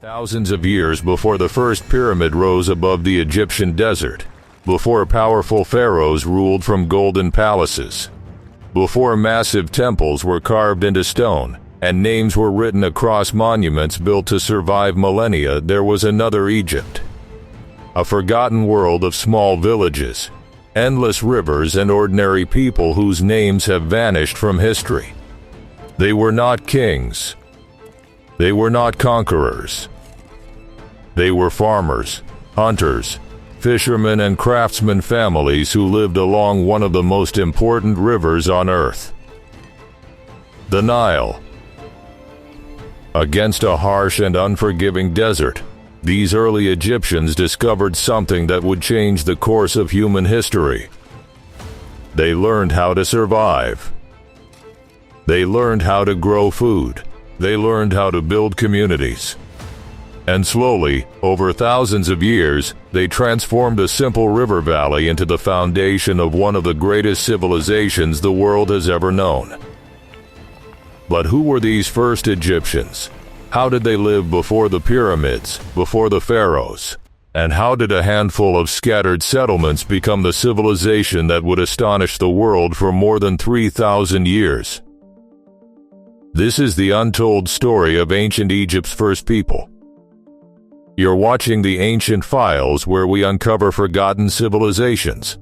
Thousands of years before the first pyramid rose above the Egyptian desert, before powerful pharaohs ruled from golden palaces, before massive temples were carved into stone, and names were written across monuments built to survive millennia, there was another Egypt. A forgotten world of small villages, endless rivers, and ordinary people whose names have vanished from history. They were not kings. They were not conquerors. They were farmers, hunters, fishermen, and craftsmen families who lived along one of the most important rivers on earth, the Nile. Against a harsh and unforgiving desert, these early Egyptians discovered something that would change the course of human history. They learned how to survive. They learned how to grow food. They learned how to build communities. And slowly, over thousands of years, they transformed a simple river valley into the foundation of one of the greatest civilizations the world has ever known. But who were these first Egyptians? How did they live before the pyramids, before the pharaohs? And how did a handful of scattered settlements become the civilization that would astonish the world for more than 3,000 years? This is the untold story of ancient Egypt's first people. You're watching the Ancient Files, where we uncover forgotten civilizations,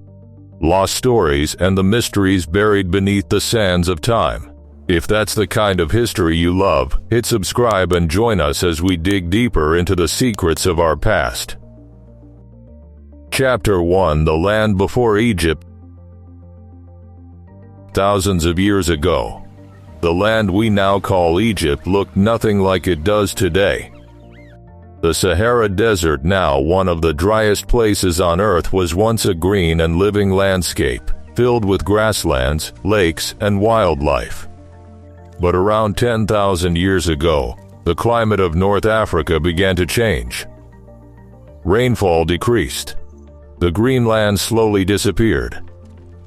lost stories, and the mysteries buried beneath the sands of time. If that's the kind of history you love, hit subscribe and join us as we dig deeper into the secrets of our past. Chapter 1: The Land Before Egypt. Thousands of years ago, the land we now call Egypt looked nothing like it does today. The Sahara Desert, now one of the driest places on Earth, was once a green and living landscape, filled with grasslands, lakes, and wildlife. But around 10,000 years ago, the climate of North Africa began to change. Rainfall decreased. The green land slowly disappeared,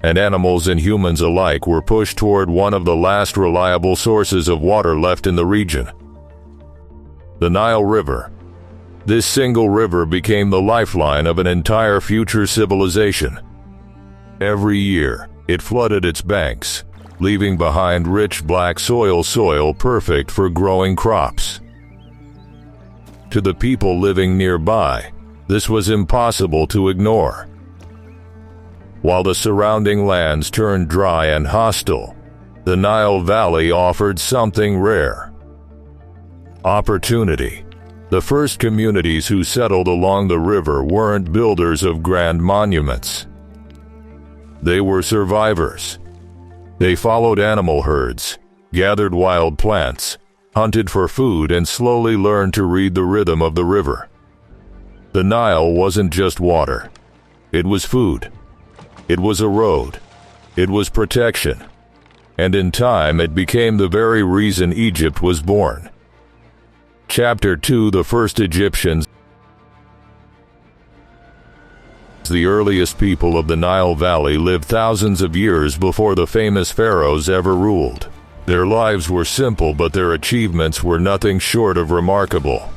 and animals and humans alike were pushed toward one of the last reliable sources of water left in the region: the Nile River. This single river became the lifeline of an entire future civilization. Every year, it flooded its banks, leaving behind rich black soil perfect for growing crops. To the people living nearby, this was impossible to ignore. While the surrounding lands turned dry and hostile, the Nile Valley offered something rare: opportunity. The first communities who settled along the river weren't builders of grand monuments. They were survivors. They followed animal herds, gathered wild plants, hunted for food, and slowly learned to read the rhythm of the river. The Nile wasn't just water. It was food. It was a road. It was protection. And in time, it became the very reason Egypt was born. Chapter 2: The First Egyptians. The earliest people of the Nile Valley lived thousands of years before the famous pharaohs ever ruled. Their lives were simple, but their achievements were nothing short of remarkable.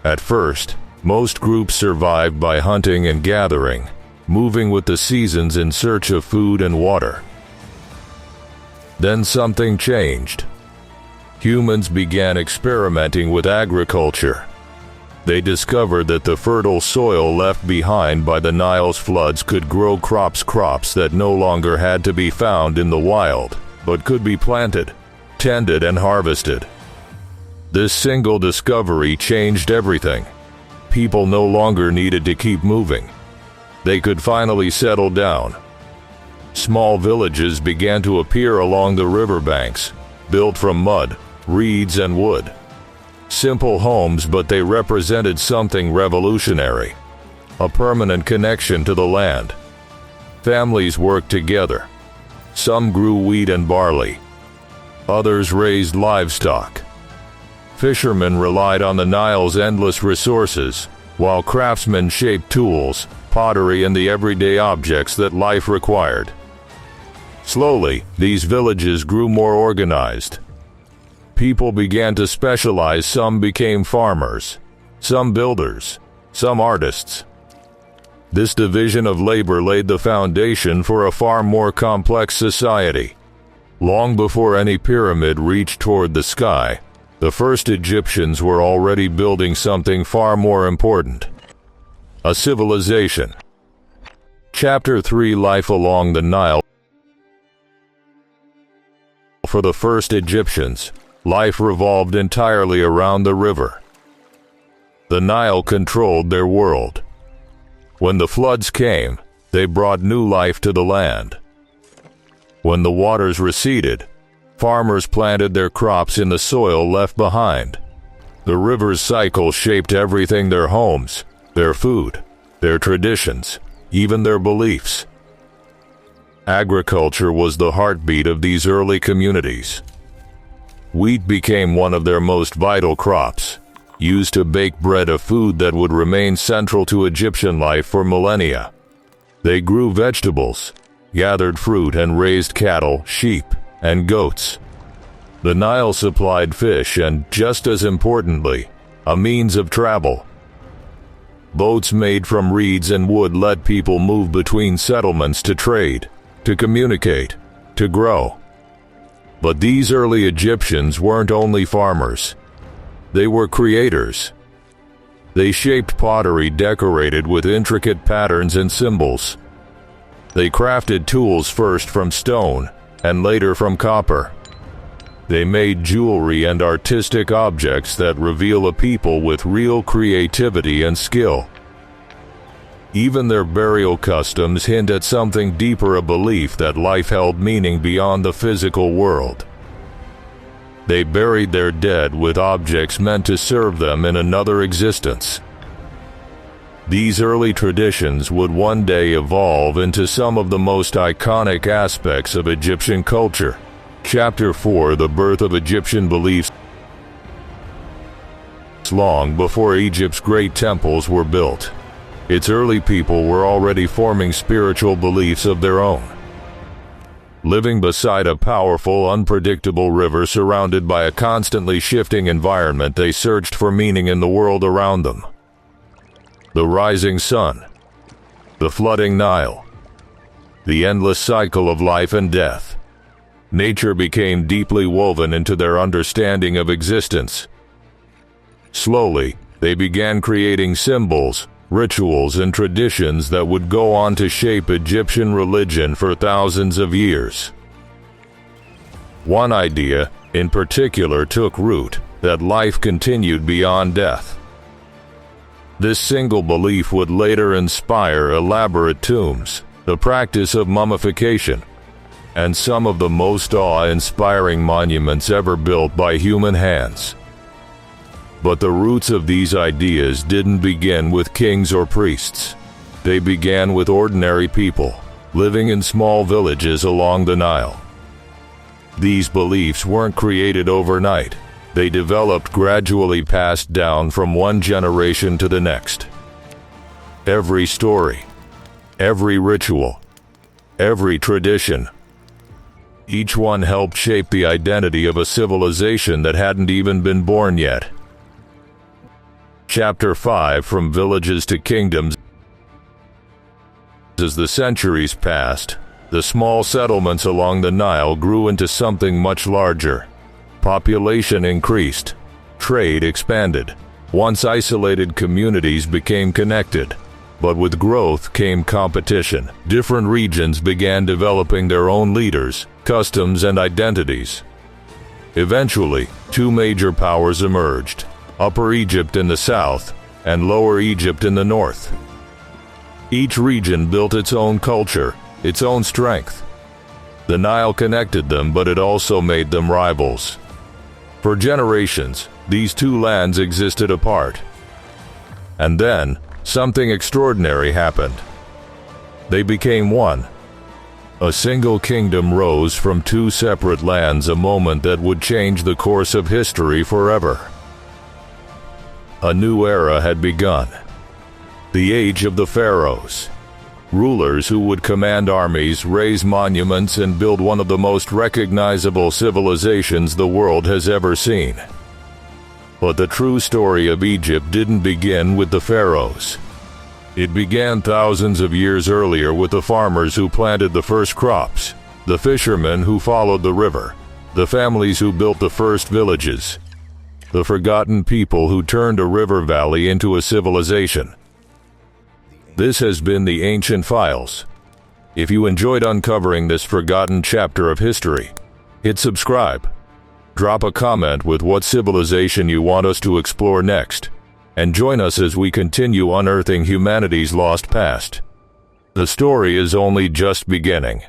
At first, most groups survived by hunting and gathering, moving with the seasons in search of food and water. Then something changed. Humans began experimenting with agriculture. They discovered that the fertile soil left behind by the Nile's floods could grow crops that no longer had to be found in the wild, but could be planted, tended, and harvested. This single discovery changed everything. People no longer needed to keep moving. They could finally settle down. Small villages began to appear along the riverbanks, built from mud, reeds, and wood. Simple homes, but they represented something revolutionary: a permanent connection to the land. Families worked together. Some grew wheat and barley. Others raised livestock. Fishermen relied on the Nile's endless resources, while craftsmen shaped tools, pottery, and the everyday objects that life required. Slowly, these villages grew more organized. People began to specialize. Some became farmers, some builders, some artists. This division of labor laid the foundation for a far more complex society. Long before any pyramid reached toward the sky, the first Egyptians were already building something far more important: a civilization. Chapter 3: Life along the Nile. For the first Egyptians, life revolved entirely around the river. The Nile controlled their world. When the floods came, they brought new life to the land. When the waters receded, farmers planted their crops in the soil left behind. The river's cycle shaped everything: their homes, their food, their traditions, even their beliefs. Agriculture was the heartbeat of these early communities. Wheat became one of their most vital crops, used to bake bread, a food that would remain central to Egyptian life for millennia. They grew vegetables, gathered fruit, and raised cattle, sheep, and goats. The Nile supplied fish and, just as importantly, a means of travel. Boats made from reeds and wood let people move between settlements to trade, to communicate, to grow. But these early Egyptians weren't only farmers. They were creators. They shaped pottery decorated with intricate patterns and symbols. They crafted tools first from stone and later from copper. They made jewelry and artistic objects that reveal a people with real creativity and skill. Even their burial customs hint at something deeper: a belief that life held meaning beyond the physical world. They buried their dead with objects meant to serve them in another existence. These early traditions would one day evolve into some of the most iconic aspects of Egyptian culture. Chapter 4: The birth of Egyptian beliefs. Long before Egypt's great temples were built, its early people were already forming spiritual beliefs of their own. Living beside a powerful, unpredictable river surrounded by a constantly shifting environment, they searched for meaning in the world around them. The rising sun, the flooding Nile, the endless cycle of life and death. Nature became deeply woven into their understanding of existence. Slowly, they began creating symbols, rituals, and traditions that would go on to shape Egyptian religion for thousands of years. One idea, in particular, took root: that life continued beyond death. This single belief would later inspire elaborate tombs, the practice of mummification, and some of the most awe-inspiring monuments ever built by human hands. But the roots of these ideas didn't begin with kings or priests. They began with ordinary people, living in small villages along the Nile. These beliefs weren't created overnight. They developed gradually, passed down from one generation to the next. Every story, every ritual, every tradition, each one helped shape the identity of a civilization that hadn't even been born yet. Chapter 5: From Villages to Kingdoms. As the centuries passed, the small settlements along the Nile grew into something much larger. Population increased, trade expanded. Once isolated communities became connected. But with growth came competition. Different regions began developing their own leaders, customs, and identities. Eventually, two major powers emerged: Upper Egypt in the south, and Lower Egypt in the north. Each region built its own culture, its own strength. The Nile connected them, but it also made them rivals. For generations, these two lands existed apart. And then, something extraordinary happened. They became one. A single kingdom rose from two separate lands, a moment that would change the course of history forever. A new era had begun. The age of the Pharaohs. Rulers who would command armies, raise monuments, and build one of the most recognizable civilizations the world has ever seen. But the true story of Egypt didn't begin with the pharaohs. It began thousands of years earlier with the farmers who planted the first crops, the fishermen who followed the river, the families who built the first villages, the forgotten people who turned a river valley into a civilization. This has been the Ancient Files. If you enjoyed uncovering this forgotten chapter of history, hit subscribe. Drop a comment with what civilization you want us to explore next, and join us as we continue unearthing humanity's lost past. The story is only just beginning.